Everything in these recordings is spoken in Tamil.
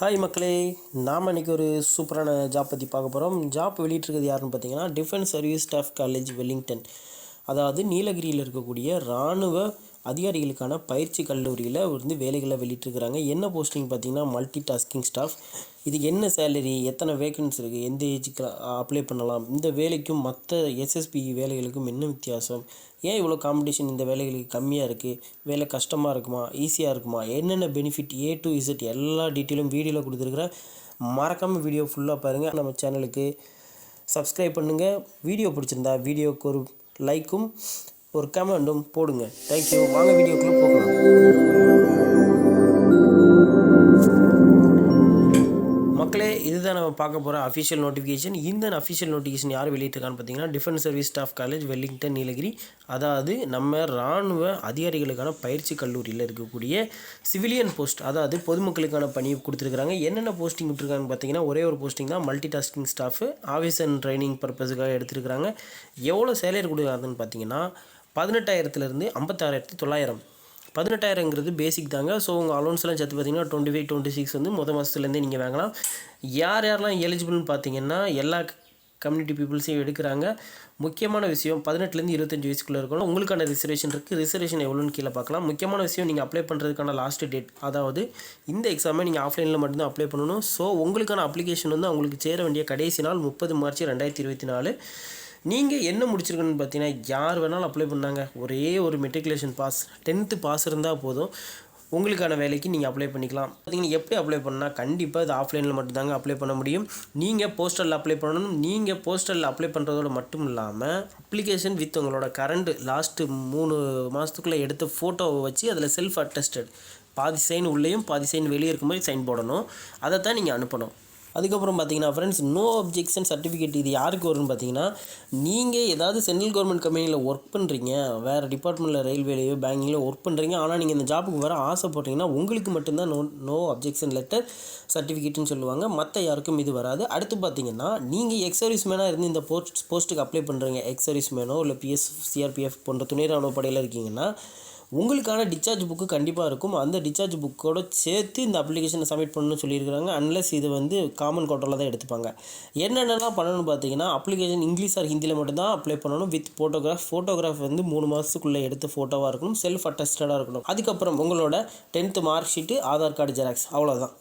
ஹாய் மக்களே, நாம் இன்றைக்கி ஒரு சூப்பரான ஜாப் பற்றி பார்க்க போகிறோம். ஜாப் வெளியிட்டிருக்கிறது யாருன்னு பார்த்தீங்கன்னா, defence service staff college Wellington, அதாவது நீலகிரியில் இருக்கக்கூடிய இராணுவ அதிகாரிகளுக்கான பயிற்சி கல்லூரியில் வந்து வேலைகளை வெளியிட்டிருக்கிறாங்க. என்ன போஸ்டிங் பார்த்தீங்கன்னா, மல்டி டாஸ்கிங் ஸ்டாஃப். இதுக்கு என்ன சேலரி, எத்தனை வேக்கன்ஸ் இருக்குது, எந்த ஏஜுக்கு அப்ளை பண்ணலாம், இந்த வேலைக்கும் மற்ற எஸ்எஸ்பி வேலைகளுக்கும் என்ன வித்தியாசம், ஏன் இவ்வளோ காம்படிஷன் இந்த வேலைகளுக்கு கம்மியாக இருக்குது, வேலை கஷ்டமாக இருக்குமா ஈஸியாக இருக்குமா, என்னென்ன பெனிஃபிட் A to Z எல்லா டீட்டெயிலும் வீடியோவில் கொடுத்துருக்குறேன். மறக்காமல் வீடியோ ஃபுல்லாக பாருங்கள். நம்ம சேனலுக்கு சப்ஸ்கிரைப் பண்ணுங்கள். வீடியோ பிடிச்சிருந்தா வீடியோவுக்கு ஒரு லைக்கும் ஒரு கமெண்ட்டும் போடுங்க. தேங்க்யூ. வாங்க வீடியோக்குள்ளே போகலாம். மக்களே, இதுதான் நம்ம பார்க்க போகிற அஃபிஷியல் நோட்டிஃபிகேஷன். இந்த அஃபிஷியல் நோட்டிஃபிகேஷன் யார் வெளியிட்டிருக்கான்னு பார்த்தீங்கன்னா, defence service staff college Wellington Nilgiri, அதாவது நம்ம இராணுவ அதிகாரிகளுக்கான பயிற்சி கல்லூரியில் இருக்கக்கூடிய சிவிலியன் போஸ்ட், அதாவது பொதுமக்களுக்கான பணி கொடுத்துருக்குறாங்க. என்னென்ன போஸ்டிங் விட்டுருக்காங்கன்னு பார்த்தீங்கன்னா, ஒரே ஒரு போஸ்டிங் தான், multitasking staff, office and training பர்பஸுக்காக எடுத்துருக்குறாங்க. எவ்வளோ சேலரி கொடுக்குறாங்கன்னு பார்த்தீங்கன்னா, 18,000 56,900. 18,000ங்கிறது பேசிக் தாங்க. ஸோ உங்கள் அலோன்ஸ்லாம் சேர்த்து பார்த்தீங்கன்னா 25, 26 வந்து மாதத்துலேருந்தே நீங்கள் வாங்கலாம். யாரெல்லாம் எலிஜிபிள்னு பார்த்தீங்கன்னா, எல்லா கம்யூனிட்டி பீப்புள்ஸையும் எடுக்கிறாங்க. முக்கியமான விஷயம், 18லேருந்து 25 வயசுக்குள்ளே இருக்கணும். உங்களுக்கான ரிசர்வேஷன் இருக்குது. ரிசர்வேஷன் எவ்வளோன்னு கீழே பார்க்கலாம். முக்கியமான விஷயம், நீங்கள் அப்ளை பண்ணுறதுக்கான லாஸ்ட் டேட், அதாவது இந்த எக்ஸாமை நீங்கள் ஆஃப்லைனில் மட்டும்தான் அப்ளை பண்ணணும். ஸோ உங்களுக்கான அப்ளிகேஷன் வந்து அவங்களுக்கு சேர வேண்டிய கடைசி நாள் 30 மார்ச் 2024. நீங்கள் என்ன முடிச்சிருக்கணும்னு பார்த்தீங்கன்னா, யார் வேணாலும் அப்ளை பண்ணாங்க. ஒரே ஒரு மெட்ரிகுலேஷன் பாஸ், 10th பாஸ் இருந்தால் போதும், உங்களுக்கான வேலைக்கு நீங்கள் அப்ளை பண்ணிக்கலாம். பார்த்தீங்கன்னா, எப்படி அப்ளை பண்ணால் கண்டிப்பாக இது ஆஃப்லைனில் மட்டும்தாங்க அப்ளை பண்ண முடியும். நீங்கள் போஸ்டரில் அப்ளை பண்ணணும். நீங்கள் போஸ்டரில் அப்ளை பண்ணுறதோட மட்டும் இல்லாமல், அப்ளிகேஷன் வித் உங்களோட கரண்ட் லாஸ்ட்டு 3 மாதத்துக்குள்ளே எடுத்த ஃபோட்டோவை வச்சு அதில் செல்ஃப் அட்டஸ்டட், பாதி சைன் உள்ளேயும் பாதி சைன் வெளியே இருக்கும்போது சைன் போடணும். அதை தான் நீங்கள் அனுப்பணும். அதுக்கப்புறம் பார்த்தீங்கன்னா ஃப்ரெண்ட்ஸ், நோ அப்ஜெக்ஷன் சர்டிஃபிகேட் இது யாருக்கு வரும்னு பார்த்தீங்கன்னா, நீங்கள் ஏதாவது சென்ட்ரல் கவர்மெண்ட் கம்பெனியில் ஒர்க் பண்ணுறீங்க, வேறு டிபார்ட்மெண்ட்டில் ரயில்வேலையோ பேங்கிங்கில் ஒர்க் பண்ணுறீங்க, ஆனால் நீங்கள் இந்த ஜாப்புக்கு வர ஆசைப்பட்றீங்கன்னா உங்களுக்கு மட்டும்தான் நோ அப்ஜெக்ஷன் லெட்டர் சர்டிஃபிகேட்னு சொல்லுவாங்க. மற்ற யாருக்கும் இது வராது. அடுத்து பார்த்தீங்கன்னா, நீங்கள் எக்ஸ் சர்வீஸ் மேனாக இருந்து இந்த போஸ்ட்டுக்கு அப்ளை பண்ணுறீங்க, எக்ஸ் சர்வீஸ் மேனோ இல்லை PS CRPF போன்ற துணை ராணுவ படையில் இருக்கீங்கன்னா, உங்களுக்கான டிஸ்சார்ஜ் புக்கு கண்டிப்பாக இருக்கும். அந்த டிஸ்சார்ஜ் புக்கோடு சேர்த்து இந்த அப்ளிகேஷனை சப்மிட் பண்ணணும்னு சொல்லியிருக்கிறாங்க. அன்லஸ் இது வந்து காமன் கோட்டாவில் தான் எடுத்துப்பாங்க. என்னென்னலாம் பண்ணணும்னு பார்த்தீங்கன்னா, அப்ளிகேஷன் இங்கிலீஷ் ஆர் ஹிந்தியில் மட்டும்தான் அப்ளை பண்ணணும். வித் ஃபோட்டோகிராஃப் வந்து 3 மாதத்துக்குள்ளே எடுத்த ஃபோட்டோவாக இருக்கணும். செல்ஃப் அட்டஸ்டடாக இருக்கணும். அதுக்கப்புறம் உங்களோட 10th mark sheet, Aadhaar card xerox, அவ்வளோதான்.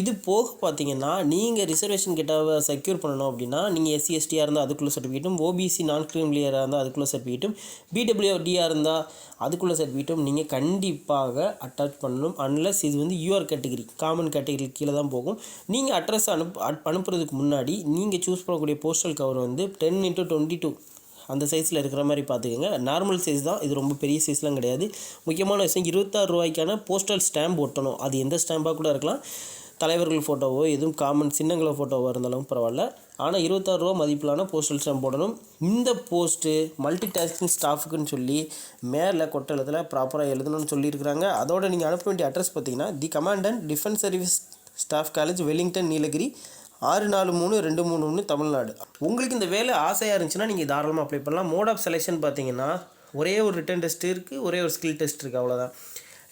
இது போக பார்த்தீங்கன்னா, நீங்கள் ரிசர்வேஷன் கிட்ட செக்யூர் பண்ணணும் அப்படின்னா, நீங்கள் SC STயாக இருந்தால் அதுக்குள்ளே சர்டிஃபிகேட்டும், OBC நான் கிரிமிலியராக இருந்தால் அதுக்குள்ளே சர்டிஃபிகேட்டும், BWDயாக இருந்தால் அதுக்குள்ளே சர்டிஃபிகேட்டும் நீங்கள் கண்டிப்பாக அட்டாச் பண்ணணும். அன்லஸ் இது வந்து UR கேட்டகிரி, காமன் கேட்டகிரி கீழே தான் போகும். நீங்கள் அட்ரஸ் அனுப்புறதுக்கு முன்னாடி நீங்கள் சூஸ் பண்ணக்கூடிய போஸ்டல் கவர் வந்து 10x22 அந்த சைஸில் இருக்கிற மாதிரி பார்த்துக்கோங்க. நார்மல் சைஸ் தான் இது, ரொம்ப பெரிய சைஸ்லாம் கிடையாது. முக்கியமான விஷயம், 26 ரூபாய்க்கான போஸ்டல் ஸ்டாம்ப் ஒட்டணும். அது எந்த ஸ்டாம்பாக கூட இருக்கலாம், தலைவர்கள் ஃபோட்டோவோ எதுவும் காமன் சின்னங்களோ ஃபோட்டோவோ இருந்தாலும் பரவாயில்ல. ஆனால் 26 ரூபா மதிப்பிலான போஸ்டல் ஸ்டாம்ப் போடணும். இந்த போஸ்ட்டு மல்டி டாஸ்கிங் ஸ்டாஃபுக்குன்னு சொல்லி மேலே கொட்டளத்தில் ப்ராப்பராக எழுதணும்னு சொல்லியிருக்கிறாங்க. அதோடு நீங்கள் அனுப்ப வேண்டிய அட்ரஸ் பார்த்தீங்கன்னா, the commandant defence service staff college Wellington Nilgiri, 643231 Tamil Nadu. உங்களுக்கு இந்த வேலை ஆசையாக இருந்துச்சுன்னா நீங்கள் தாராளமாக அப்ளை பண்ணலாம். மோட் ஆஃப் செலெக்ஷன் பார்த்தீங்கன்னா, ஒரே ஒரு ரிட்டன் டெஸ்ட் இருக்குது, ஒரே ஒரு ஸ்கில் டெஸ்ட் இருக்குது, அவ்வளோதான்.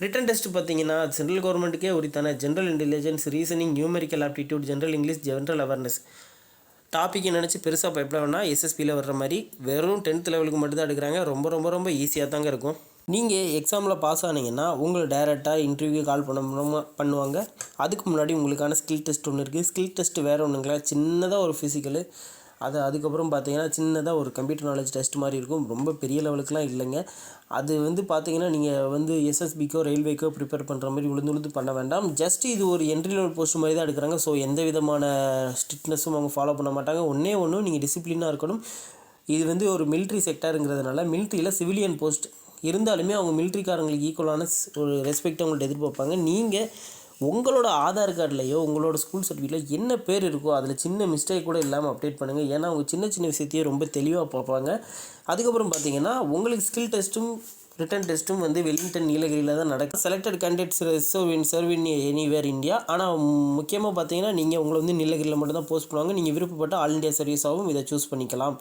ரிட்டன் டெஸ்ட் பார்த்தீங்கன்னா, சென்ட்ரல் கவர்மெண்ட்டுக்கே உரித்தான general intelligence, reasoning, numerical aptitude, general English, general awareness டாப்பிக்கை நினச்சி பெருசாக பயப்படணும்னா SSPயில் வர்ற மாதிரி வெறும் 10th லெவலுக்கு மட்டும் தான் எடுக்கிறாங்க. ரொம்ப ரொம்ப ரொம்ப ஈஸியாக தாங்க இருக்கும். நீங்கள் எக்ஸாமில் பாஸ் ஆனீங்கன்னா உங்களை டைரெக்டாக இன்டர்வியூ கால் பண்ணுவாங்க. அதுக்கு முன்னாடி உங்களுக்கான ஸ்கில் டெஸ்ட் ஒன்று இருக்குது. ஸ்கில் டெஸ்ட் வேறு ஒன்றுங்களா, சின்னதாக ஒரு ஃபிசிக்கலு, அதுக்கப்புறம் பார்த்தீங்கன்னா சின்னதாக ஒரு கம்ப்யூட்டர் நாலேஜ் டெஸ்ட் மாதிரி இருக்கும். ரொம்ப பெரிய லெவலுக்குலாம் இல்லைங்க. அது வந்து பார்த்தீங்கன்னா, நீங்கள் வந்து SSBக்கோ ரயில்வேக்கோ ப்ரிப்பேர் பண்ணுற மாதிரி உழுந்து பண்ண வேண்டாம். ஜஸ்ட் இது ஒரு என்ட்ரி லெவல் போஸ்ட் மாதிரி தான் எடுக்கிறாங்க. ஸோ எந்த விதமான ஸ்ட்ரிக்ட்னஸும் அவங்க ஃபாலோ பண்ண மாட்டாங்க. ஒன்று நீங்கள் டிசிப்ளினாக இருக்கணும். இது வந்து ஒரு மிலிட்ரி செக்டாருங்கிறதுனால, மிலிட்ரியில் சிவிலியன் போஸ்ட் இருந்தாலுமே அவங்க மிலிட்ரிக்காரங்களுக்கு ஈக்குவலான ஒரு ரெஸ்பெக்ட் அவங்கள்ட்ட எதிர்பார்ப்பாங்க. நீங்கள் உங்களோட ஆதார் கார்டுலையோ உங்களோட ஸ்கூல் சர்டிஃபிகேட்டில் என்ன பேர் இருக்கோ அதில் சின்ன மிஸ்டேக் கூட இல்லாமல் அப்டேட் பண்ணுங்கள். ஏன்னா அவங்க சின்ன சின்ன விஷயத்தையே ரொம்ப தெளிவாக பார்ப்பாங்க. அதுக்கப்புறம் பார்த்தீங்கன்னா, உங்களுக்கு ஸ்கில் டெஸ்ட்டும் ரிட்டன் டெஸ்ட்டும் வந்து வெல்லிங்டன் நீலகிரியில் தான் நடக்கும். செலக்டட் கேண்டிடேட்ஸ் சர்வ் இன் எனிவேர் இந்தியா. ஆனால் முக்கியமாக பார்த்தீங்கன்னா, நீங்கள் உங்களை வந்து நீலகிரியில் மட்டும் தான் போஸ்ட் பண்ணுவாங்க. நீங்கள் விருப்பப்பட்ட ஆல் இண்டியா சர்வீஸாகவும் இதை சூஸ் பண்ணிக்கலாம்.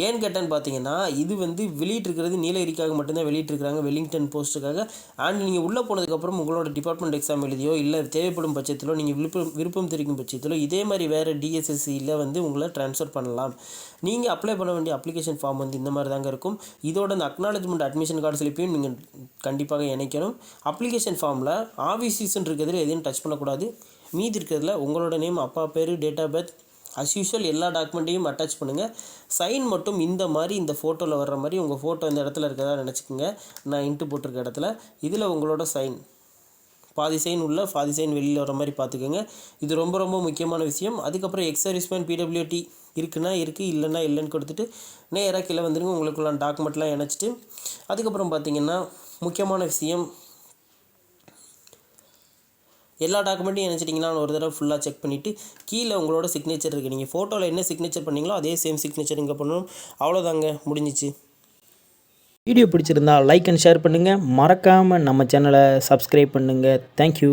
ஏன்னு கேட்டேன்னு பார்த்தீங்கன்னா இது வந்து வெளியிட்டிருக்கிறது நீலகிரிக்காக மட்டும்தான் வெளியிட்டிருக்கிறாங்க, வெல்லிங்டன் போஸ்ட்டுக்காக. அண்ட் நீங்கள் உள்ளே போனதுக்கப்புறம் உங்களோட டிபார்ட்மெண்ட் எக்ஸாம் எழுதியோ இல்லை தேவைப்படும் பட்சத்திலோ நீங்கள் விருப்பம் தெரிவிக்கும் பட்சத்திலோ இதே மாதிரி வேறு டிஎஸ்எஸ்சியில் வந்து உங்களை ட்ரான்ஸ்ஃபர் பண்ணலாம். நீங்கள் அப்ளை பண்ண வேண்டிய அப்ளிகேஷன் ஃபார்ம் வந்து இந்த மாதிரி தாங்க இருக்கும். இதோட அந்த அக்னாலஜ்மெண்ட் அட்மிஷன் கார்டு ஸ்லிப்பையும் நீங்கள் கண்டிப்பாக இணைக்கணும். அப்ளிகேஷன் ஃபார்மில் ஆஃபீஸிஸ்ன்னு இருக்கிறதுல எதையும் டச் பண்ணக்கூடாது. மீதி இருக்கிறதுல உங்களோட நேம், அப்பா பேர், date of birth, as usual எல்லா டாக்குமெண்ட்டையும் அட்டாச் பண்ணுங்கள். சைன் மட்டும் இந்த மாதிரி இந்த ஃபோட்டோவில் வர்ற மாதிரி உங்கள் ஃபோட்டோ இந்த இடத்துல இருக்கிறதா நினச்சிக்கோங்க. நான் இன்ட்டு போட்டிருக்க இடத்துல இதில் உங்களோட சைன் பாதி சைன் உள்ள பாதி சைன் வெளியில் வர மாதிரி பார்த்துக்கோங்க. இது ரொம்ப ரொம்ப முக்கியமான விஷயம். அதுக்கப்புறம் எக்ஸர்விஸ்மேன் பிடபிள்யூடி இருக்குன்னா இருக்குது, இல்லைன்னா இல்லைன்னு கொடுத்துட்டு நேராக கீழே வந்துடுங்க. உங்களுக்குள்ள டாக்குமெண்ட்லாம் இணைச்சிட்டு அதுக்கப்புறம் பார்த்திங்கன்னா முக்கியமான விஷயம், எல்லா டாக்குமெண்ட்டையும் இணைச்சிட்டிங்கன்னா ஒரு தடவை ஃபுல்லாக செக் பண்ணிவிட்டு கீழே உங்களோட சிக்னேச்சர் இருக்குது. நீங்கள் ஃபோட்டோவில் என்ன சிக்னேச்சர் பண்ணீங்களோ அதே சேம் சிக்னேச்சர் இங்கே பண்ணணும். அவ்வளோதாங்க, முடிஞ்சிச்சு. வீடியோ பிடிச்சிருந்தா லைக் அண்ட் ஷேர் பண்ணுங்கள். மறக்காமல் நம்ம சேனலை சப்ஸ்கிரைப் பண்ணுங்கள். தேங்க்யூ.